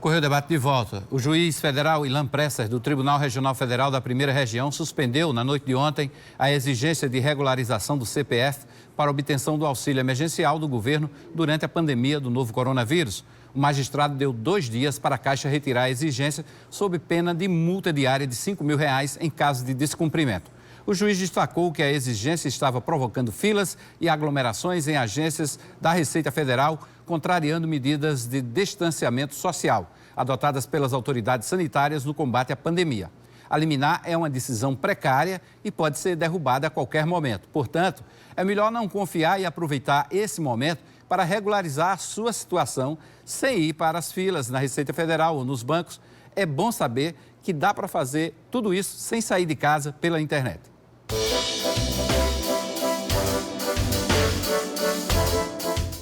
Correio Debate de volta. O juiz federal Ilan Presser, do Tribunal Regional Federal da Primeira Região, suspendeu na noite de ontem a exigência de regularização do CPF para obtenção do auxílio emergencial do governo durante a pandemia do novo coronavírus. O magistrado deu 2 dias para a Caixa retirar a exigência sob pena de multa diária de R$ 5.000 em caso de descumprimento. O juiz destacou que a exigência estava provocando filas e aglomerações em agências da Receita Federal, contrariando medidas de distanciamento social adotadas pelas autoridades sanitárias no combate à pandemia. A liminar é uma decisão precária e pode ser derrubada a qualquer momento. Portanto, é melhor não confiar e aproveitar esse momento para regularizar a sua situação sem ir para as filas na Receita Federal ou nos bancos. É bom saber que dá para fazer tudo isso sem sair de casa pela internet.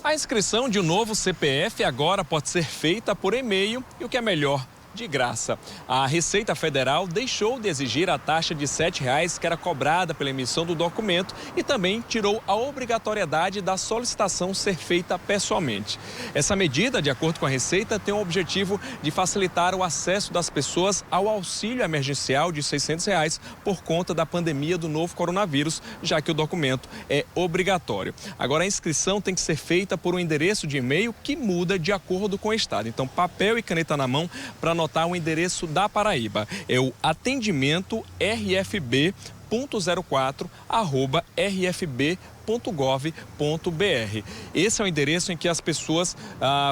A inscrição de um novo CPF agora pode ser feita por e-mail e, o que é melhor, de graça. A Receita Federal deixou de exigir a taxa de R$ 7,00 que era cobrada pela emissão do documento e também tirou a obrigatoriedade da solicitação ser feita pessoalmente. Essa medida, de acordo com a Receita, tem o objetivo de facilitar o acesso das pessoas ao auxílio emergencial de R$ 600 por conta da pandemia do novo coronavírus, já que o documento é obrigatório. Agora, a inscrição tem que ser feita por um endereço de e-mail que muda de acordo com o estado. Então, papel e caneta na mão para anotar o endereço da Paraíba. É o atendimento rfb.04@rfb.gov.br. Esse é o endereço em que as pessoas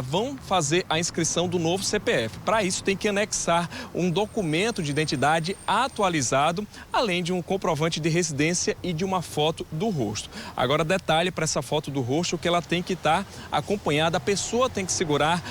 vão fazer a inscrição do novo CPF. Para isso, tem que anexar um documento de identidade atualizado, além de um comprovante de residência e de uma foto do rosto. Agora, detalhe para essa foto do rosto, que ela tem que estar acompanhada, a pessoa tem que segurar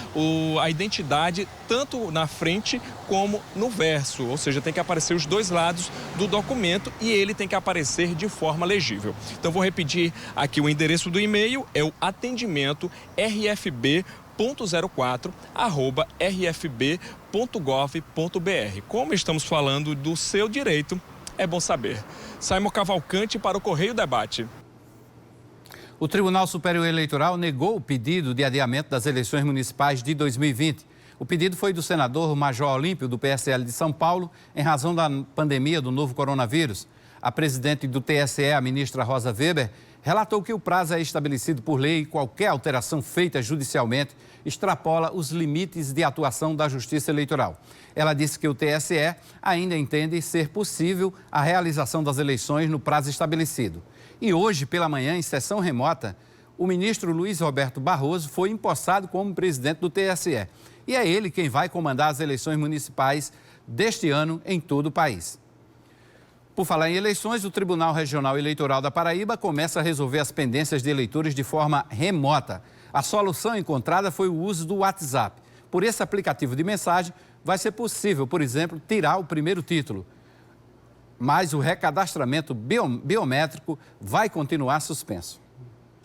a identidade tanto na frente como no verso, ou seja, tem que aparecer os 2 lados do documento e ele tem que aparecer de forma legível. Então, vou repetir aqui o endereço do e-mail, é o atendimento rfb.04@rfb.gov.br. Como estamos falando do seu direito, é bom saber. Simon Cavalcante para o Correio Debate. O Tribunal Superior Eleitoral negou o pedido de adiamento das eleições municipais de 2020. O pedido foi do senador Major Olímpio, do PSL de São Paulo, em razão da pandemia do novo coronavírus. A presidente do TSE, a ministra Rosa Weber, relatou que o prazo é estabelecido por lei e qualquer alteração feita judicialmente extrapola os limites de atuação da Justiça Eleitoral. Ela disse que o TSE ainda entende ser possível a realização das eleições no prazo estabelecido. E hoje, pela manhã, em sessão remota, o ministro Luiz Roberto Barroso foi empossado como presidente do TSE. E é ele quem vai comandar as eleições municipais deste ano em todo o país. Por falar em eleições, o Tribunal Regional Eleitoral da Paraíba começa a resolver as pendências de eleitores de forma remota. A solução encontrada foi o uso do WhatsApp. Por esse aplicativo de mensagem, vai ser possível, por exemplo, tirar o primeiro título. Mas o recadastramento biométrico vai continuar suspenso.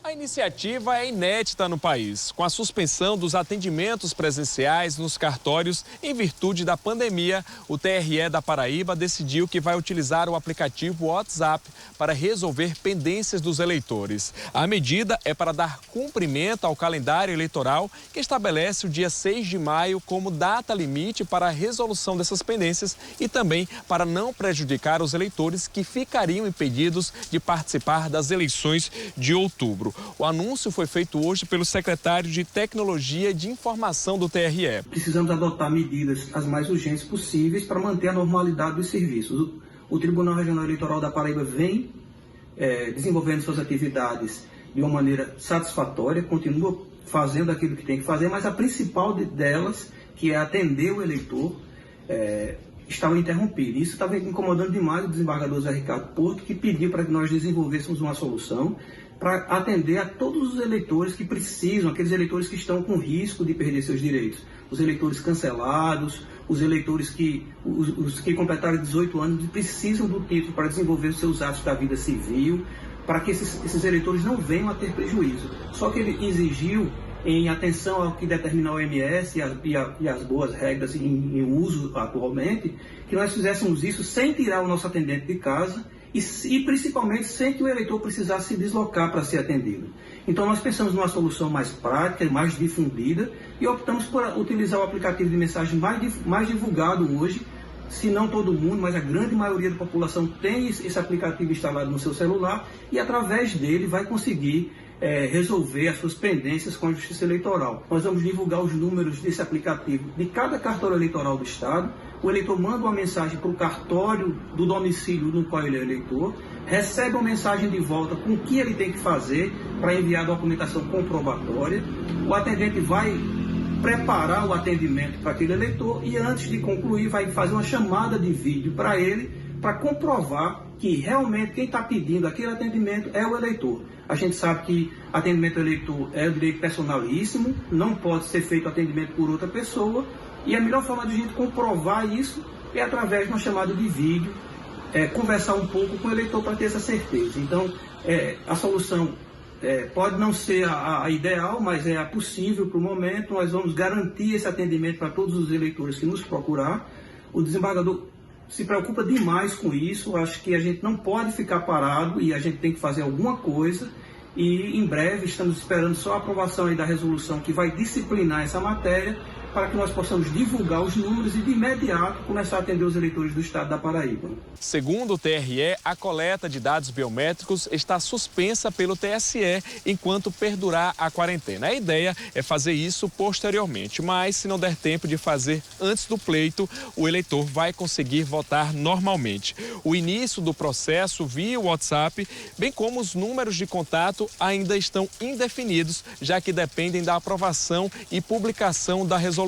A iniciativa é inédita no país, com a suspensão dos atendimentos presenciais nos cartórios em virtude da pandemia. O TRE da Paraíba decidiu que vai utilizar o aplicativo WhatsApp para resolver pendências dos eleitores. A medida é para dar cumprimento ao calendário eleitoral, que estabelece o dia 6 de maio como data limite para a resolução dessas pendências e também para não prejudicar os eleitores que ficariam impedidos de participar das eleições de outubro. O anúncio foi feito hoje pelo secretário de Tecnologia e de Informação do TRE. Precisamos adotar medidas as mais urgentes possíveis para manter a normalidade dos serviços. O Tribunal Regional Eleitoral da Paraíba vem desenvolvendo suas atividades de uma maneira satisfatória, continua fazendo aquilo que tem que fazer, mas a principal delas, que é atender o eleitor, estava interrompida. Isso estava incomodando demais o desembargador Zé Ricardo Porto, que pediu para que nós desenvolvêssemos uma solução para atender a todos os eleitores que precisam, aqueles eleitores que estão com risco de perder seus direitos. Os eleitores cancelados, os eleitores os que completaram 18 anos e precisam do título para desenvolver os seus atos da vida civil, para que esses eleitores não venham a ter prejuízo. Só que ele exigiu, em atenção ao que determina a OMS e as boas regras em uso atualmente, que nós fizéssemos isso sem tirar o nosso atendente de casa e principalmente sem que o eleitor precisasse se deslocar para ser atendido. Então nós pensamos numa solução mais prática e mais difundida e optamos por utilizar o aplicativo de mensagem mais divulgado hoje, se não todo mundo, mas a grande maioria da população tem esse aplicativo instalado no seu celular e através dele vai conseguir resolver as suas pendências com a Justiça Eleitoral. Nós vamos divulgar os números desse aplicativo de cada cartório eleitoral do Estado. O eleitor manda uma mensagem para o cartório do domicílio no qual ele é eleitor, recebe uma mensagem de volta com o que ele tem que fazer para enviar a documentação comprobatória. O atendente vai preparar o atendimento para aquele eleitor e antes de concluir vai fazer uma chamada de vídeo para ele para comprovar que realmente quem está pedindo aquele atendimento é o eleitor. A gente sabe que atendimento ao eleitor é um direito personalíssimo, não pode ser feito atendimento por outra pessoa e a melhor forma de a gente comprovar isso é através de uma chamada de vídeo, conversar um pouco com o eleitor para ter essa certeza. Então, a solução pode não ser a ideal, mas é a possível para o momento. Nós vamos garantir esse atendimento para todos os eleitores que nos procurar. O desembargador se preocupa demais com isso. Acho que a gente não pode ficar parado e a gente tem que fazer alguma coisa. E em breve estamos esperando só a aprovação aí da resolução que vai disciplinar essa matéria para que nós possamos divulgar os números e de imediato começar a atender os eleitores do estado da Paraíba. Segundo o TRE, a coleta de dados biométricos está suspensa pelo TSE enquanto perdurar a quarentena. A ideia é fazer isso posteriormente, mas se não der tempo de fazer antes do pleito, o eleitor vai conseguir votar normalmente. O início do processo via WhatsApp, bem como os números de contato ainda estão indefinidos, já que dependem da aprovação e publicação da resolução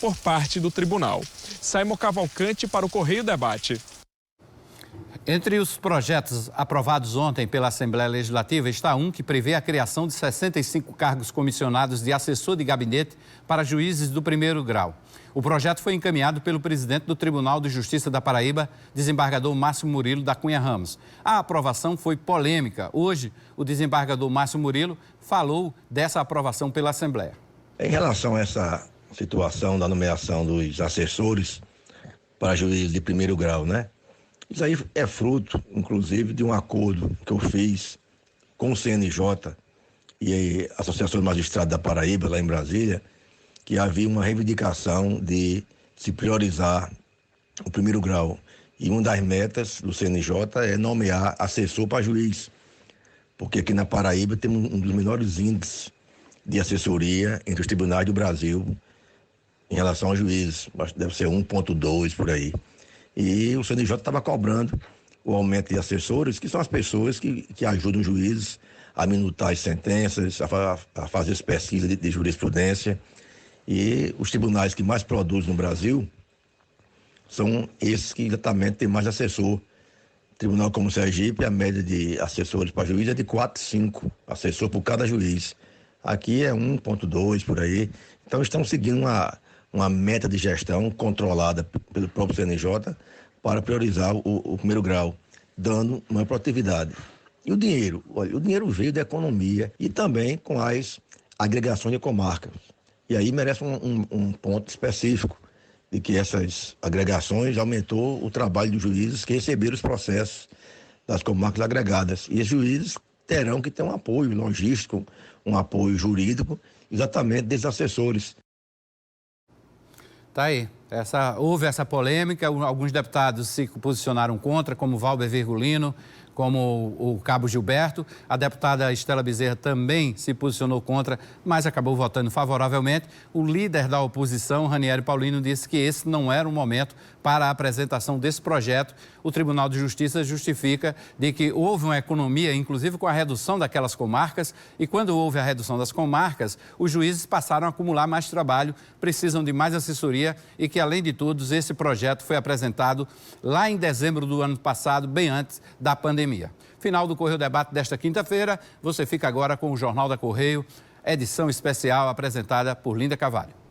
por parte do tribunal. Simon Cavalcante para o Correio Debate. Entre os projetos aprovados ontem pela Assembleia Legislativa está um que prevê a criação de 65 cargos comissionados de assessor de gabinete para juízes do primeiro grau. O projeto foi encaminhado pelo presidente do Tribunal de Justiça da Paraíba, desembargador Márcio Murilo da Cunha Ramos. A aprovação foi polêmica. Hoje, o desembargador Márcio Murilo falou dessa aprovação pela Assembleia. Em relação a essa situação da nomeação dos assessores para juízes de primeiro grau, né? Isso aí é fruto, inclusive, de um acordo que eu fiz com o CNJ e a Associação de Magistrados da Paraíba, lá em Brasília, que havia uma reivindicação de se priorizar o primeiro grau. E uma das metas do CNJ é nomear assessor para juiz, porque aqui na Paraíba temos um dos menores índices de assessoria entre os tribunais do Brasil em relação aos juízes, deve ser 1,2 por aí. E o CNJ estava cobrando o aumento de assessores, que são as pessoas que ajudam os juízes a minutar as sentenças, a fazer as pesquisas de jurisprudência. E os tribunais que mais produzem no Brasil são esses que exatamente têm mais assessor. Tribunal como o Sergipe, a média de assessores para juiz é de 4, 5 assessor por cada juiz. Aqui é 1,2 por aí. Então estamos seguindo uma meta de gestão controlada pelo próprio CNJ para priorizar o primeiro grau, dando uma produtividade. E o dinheiro? Olha, o dinheiro veio da economia e também com as agregações de comarcas. E aí merece um ponto específico de que essas agregações aumentou o trabalho dos juízes que receberam os processos das comarcas agregadas. E os juízes terão que ter um apoio logístico, um apoio jurídico, exatamente desses assessores. Tá aí. Houve essa polêmica, alguns deputados se posicionaram contra, como Valber Virgulino, como o cabo Gilberto. A deputada Estela Bezerra também se posicionou contra, mas acabou votando favoravelmente. O líder da oposição, Ranieri Paulino, disse que esse não era o momento para a apresentação desse projeto. O Tribunal de Justiça justifica de que houve uma economia, inclusive com a redução daquelas comarcas, e quando houve a redução das comarcas, os juízes passaram a acumular mais trabalho, precisam de mais assessoria e que, além de tudo, esse projeto foi apresentado lá em dezembro do ano passado, bem antes da pandemia. Final do Correio Debate desta quinta-feira. Você fica agora com o Jornal da Correio, edição especial apresentada por Linda Carvalho.